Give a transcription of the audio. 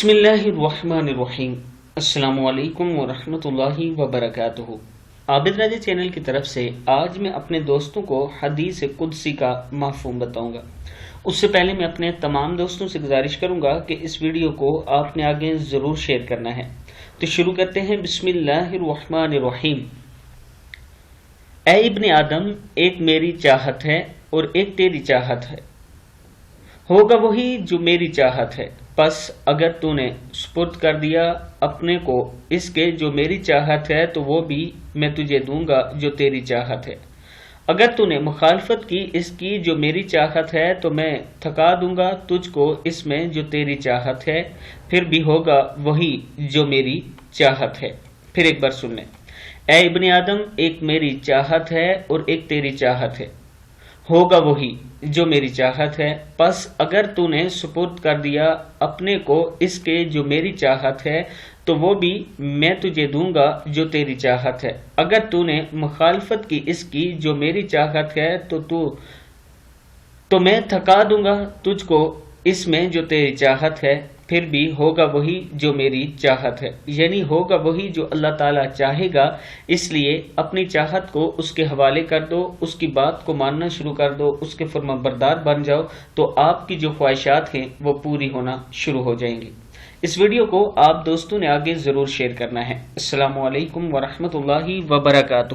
बिस्मिल्लाहिर्रहमानिर्रहीम। अस्सलामु अलैकुम वरहमतुल्लाहि वबरकातुहू। आबिद राजा चैनल की तरफ से आज मैं अपने दोस्तों को हदीस कुदसी का मफ़हूम बताऊंगा। उससे पहले मैं अपने तमाम दोस्तों से गुजारिश करूंगा कि इस वीडियो को आपने आगे ज़रूर शेयर करना है। तो शुरू करते हैं। बिस्मिल्लाहिर्रहमानिर्रहीम। ऐ इब्ने आदम, एक मेरी चाहत है और एक तेरी चाहत है। होगा वही जो मेरी चाहत है, बस अगर तूने सुपुर्द कर दिया अपने को इसके जो मेरी चाहत है, तो वो भी मैं तुझे दूंगा जो तेरी चाहत है। अगर तूने मुखालफत की इसकी जो मेरी चाहत है, तो मैं थका दूंगा तुझको इसमें जो तेरी चाहत है, फिर भी होगा वही जो मेरी चाहत है। फिर एक बार सुन ले। ऐ इब्ने आदम, एक मेरी चाहत है और एक तेरी चाहत है। होगा वही जो मेरी चाहत है, बस अगर तूने सुपुर्द कर दिया अपने को इसके जो मेरी चाहत है, तो वो भी मैं तुझे दूंगा जो तेरी चाहत है। अगर तूने मुखालफत की इसकी जो मेरी चाहत है, तो मैं थका दूंगा तुझको इसमें जो तेरी चाहत है, फिर भी होगा वही जो मेरी चाहत है। यानी होगा वही जो अल्लाह ताला चाहेगा, इसलिए अपनी चाहत को उसके हवाले कर दो, उसकी बात को मानना शुरू कर दो, उसके फरमाबरदार बन जाओ, तो आपकी जो ख्वाहिशात हैं वो पूरी होना शुरू हो जाएंगी। इस वीडियो को आप दोस्तों ने आगे ज़रूर शेयर करना है। अस्सलामु अलैकुम वरहमतुल्लाहि वबरकातुहू।